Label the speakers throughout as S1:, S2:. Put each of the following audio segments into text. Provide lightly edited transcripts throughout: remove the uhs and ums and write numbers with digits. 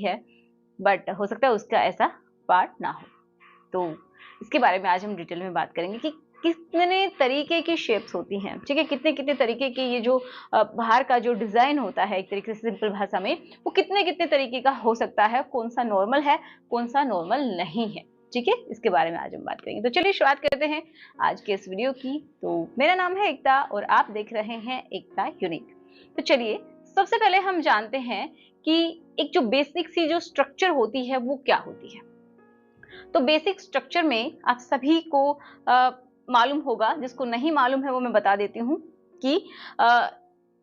S1: है, बट हो सकता है उसका ऐसा पार्ट ना हो। तो इसके बारे में आज हम डिटेल में बात करेंगे कि कितने तरीके की शेप्स होती हैं, ठीक है, कितने कितने तरीके की ये जो बाहर का जो डिजाइन होता है, एक तरीके से सिंपल भाषा में, वो कितने कितने तरीके का हो सकता है, कौन सा नॉर्मल है, कौन सा नॉर्मल नहीं है, ठीक है, इसके बारे में आज हम बात करेंगे। तो चलिए शुरुआत करते हैं आज के इस वीडियो की। तो मेरा नाम है एकता और आप देख रहे हैं एकता यूनिक। तो चलिए सबसे पहले हम जानते हैं कि एक जो बेसिक सी जो स्ट्रक्चर होती है वो क्या होती है। तो बेसिक स्ट्रक्चर में आप सभी को मालूम होगा, जिसको नहीं मालूम है वो मैं बता देती हूँ कि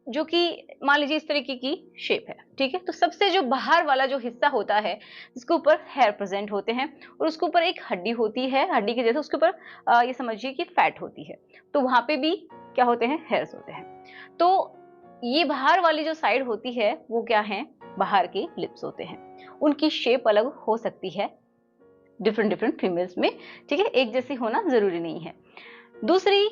S1: जो कि मान लीजिए इस तरीके की शेप है, ठीक है। तो सबसे जो बाहर वाला जो हिस्सा होता है जिसके ऊपर हेयर प्रेजेंट होते हैं और उसके ऊपर एक हड्डी होती है, हड्डी के जैसे उसके ऊपर ये समझिए कि फैट होती है, तो वहां पे भी क्या होते हैं, हेयर्स होते हैं। तो ये बाहर वाली जो साइड होती है वो क्या है, बाहर के लिप्स होते हैं। उनकी शेप अलग हो सकती है डिफरेंट डिफरेंट फीमेल्स में, ठीक है, एक जैसी होना जरूरी नहीं है। दूसरी,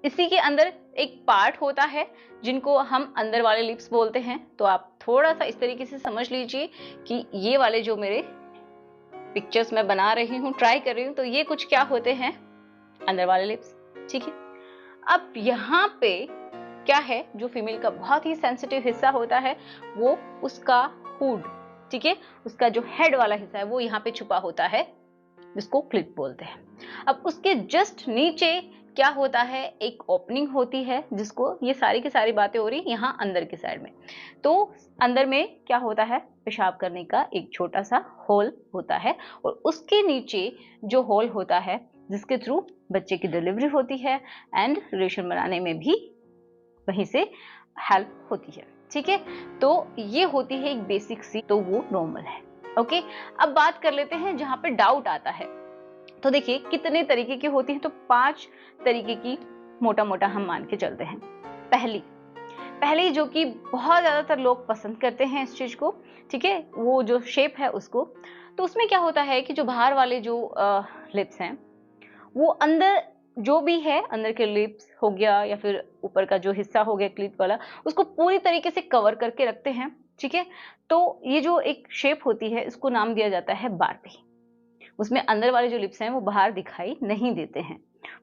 S1: इसी के अंदर एक पार्ट होता है जिनको हम अंदर वाले लिप्स बोलते हैं। तो आप थोड़ा सा इस तरीके से समझ लीजिए कि ये वाले जो मेरे पिक्चर्स मैं बना रही हूँ, ट्राई कर रही हूँ, तो ये कुछ क्या होते हैं, अंदर वाले लिप्स, ठीक है। अब यहाँ पे क्या है, जो फीमेल का बहुत ही सेंसिटिव हिस्सा होता है वो उसका हुड, ठीक है, उसका जो हेड वाला हिस्सा है वो यहाँ पे छुपा होता है, जिसको क्लिप बोलते हैं। अब उसके जस्ट नीचे क्या होता है, एक ओपनिंग होती है, जिसको ये सारी की सारी बातें हो रही यहाँ अंदर की साइड में। तो अंदर में क्या होता है, पेशाब करने का एक छोटा सा होल होता है और उसके नीचे जो होल होता है जिसके थ्रू बच्चे की डिलीवरी होती है एंड रिलेशन बनाने में भी वहीं से हेल्प होती है, ठीक है। तो ये होती है एक बेसिक सी, तो वो नॉर्मल है, ओके। अब बात कर लेते हैं जहां पे डाउट आता है। तो देखिए कितने तरीके की होती है, तो 5 तरीके की मोटा मोटा हम मान के चलते हैं। पहली जो कि बहुत ज्यादातर लोग पसंद करते हैं इस चीज को, ठीक है, वो जो शेप है उसको, तो उसमें क्या होता है कि जो बाहर वाले जो लिप्स हैं वो अंदर जो भी है, अंदर के लिप्स हो गया या फिर ऊपर का जो हिस्सा हो गया क्लिप वाला, उसको पूरी तरीके से कवर करके रखते हैं, ठीक है। तो ये जो एक शेप होती है इसको नाम दिया जाता है बार्बी। उसमें अंदर वाले जो लिप्स हैं वो बाहर दिखाई नहीं देते हैं,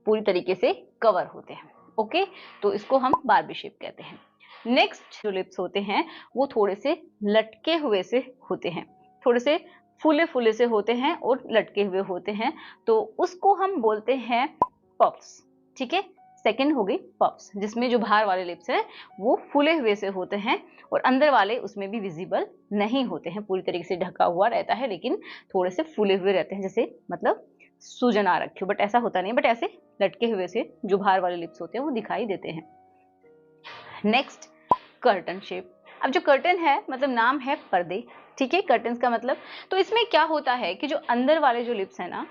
S1: पूरी तरीके से कवर होते हैं, ओके। तो इसको हम बार्बी शेप कहते हैं। नेक्स्ट जो लिप्स होते हैं वो थोड़े से लटके हुए से होते हैं, थोड़े से फूले फूले से होते हैं और लटके हुए होते हैं, तो उसको हम बोलते हैं पफ्स, ठीक है। सेकंड हो गई पफ्स, जिसमें जो बाहर वाले लिप्स है वो फूले हुए से होते हैं और अंदर वाले उसमें भी विजिबल नहीं होते हैं, पूरी तरीके से ढका हुआ रहता है लेकिन थोड़े से फूले हुए रहते हैं, जैसे मतलब सूजन आ रखी हो, बट ऐसा होता नहीं, बट ऐसे लटके हुए से जो बाहर वाले लिप्स होते हैं वो दिखाई देते हैं। Next, curtain shape. अब जो कर्टन है मतलब नाम है पर्दे, ठीक है, कर्टन का मतलब। तो इसमें क्या होता है कि जो अंदर वाले जो लिप्स है ना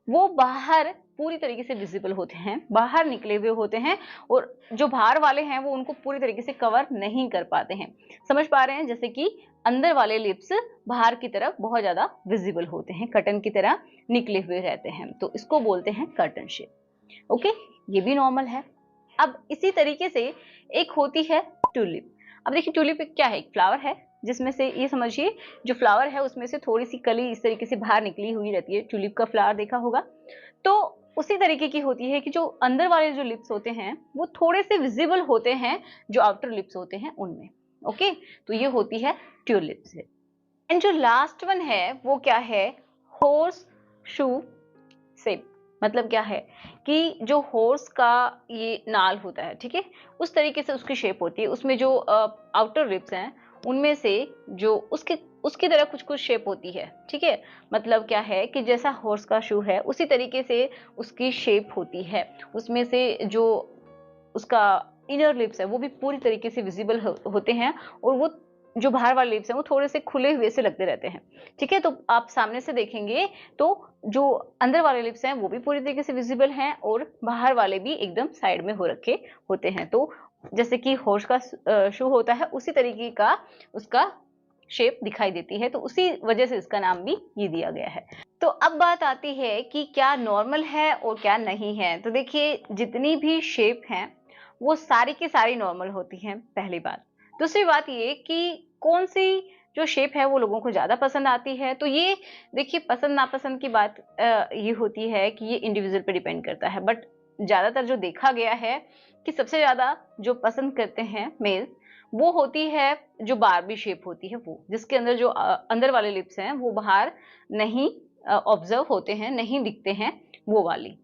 S1: वो बाहर पूरी तरीके से विजिबल होते हैं, बाहर निकले हुए होते हैं, और जो बाहर वाले हैं वो उनको पूरी तरीके से कवर नहीं कर पाते हैं। समझ पा रहे हैं, जैसे कि अंदर वाले लिप्स बाहर की तरफ बहुत ज्यादा विजिबल होते हैं, कर्टन की तरह निकले हुए रहते हैं, तो इसको बोलते हैं कर्टन शेप, ओके। ये भी नॉर्मल है। अब इसी तरीके से एक होती है ट्यूलिप। अब देखिए ट्यूलिप क्या है, एक फ्लावर है जिसमें से ये समझिए जो फ्लावर है उसमें से थोड़ी सी कली इस तरीके से बाहर निकली हुई रहती है, ट्यूलिप का फ्लावर देखा होगा। तो उसी तरीके की होती है कि जो अंदर वाले जो लिप्स होते हैं वो थोड़े से विजिबल होते हैं जो आउटर लिप्स होते हैं उनमें, ओके। तो ये होती है ट्यूलिप से। एंड जो लास्ट वन है वो क्या है, हॉर्स शू शेप। मतलब क्या है कि जो हॉर्स का ये नाल होता है, ठीक है, उस तरीके से उसकी शेप होती है, उसमें जो आउटर लिप्स हैं उनमें से जो उसके उसकी तरह कुछ कुछ शेप होती है, ठीक है। मतलब क्या है कि जैसा हॉर्स का शू है उसी तरीके से उसकी शेप होती है, उसमें से जो उसका इनर लिप्स है वो भी पूरी तरीके से विजिबल होते हैं, और वो जो बाहर वाले लिप्स हैं वो थोड़े से खुले हुए से लगते रहते हैं, ठीक है। तो आप सामने से देखेंगे तो जो अंदर वाले लिप्स हैं वो भी पूरी तरीके से विजिबल हैं और बाहर वाले भी एकदम साइड में हो रखे होते हैं। तो जैसे कि हॉर्स का शू होता है उसी तरीके का उसका शेप दिखाई देती है, तो उसी वजह से इसका नाम भी ये दिया गया है। तो अब बात आती है कि क्या नॉर्मल है और क्या नहीं है। तो देखिए जितनी भी शेप हैं वो सारी की सारी नॉर्मल होती हैं, पहली बात। दूसरी बात ये कि कौन सी जो शेप है वो लोगों को ज़्यादा पसंद आती है। तो ये देखिए पसंद नापसंद की बात ये होती है कि ये इंडिविजुअल पे डिपेंड करता है, बट ज़्यादातर जो देखा गया है कि सबसे ज़्यादा जो पसंद करते हैं मेल्स, वो होती है जो बार्बी शेप होती है वो, जिसके अंदर जो अंदर वाले लिप्स हैं वो बाहर नहीं ऑब्जर्व होते हैं, नहीं दिखते हैं, वो वाली।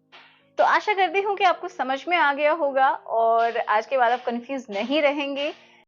S1: तो आशा करती हूँ कि आपको समझ में आ गया होगा और आज के बाद आप कंफ्यूज नहीं रहेंगे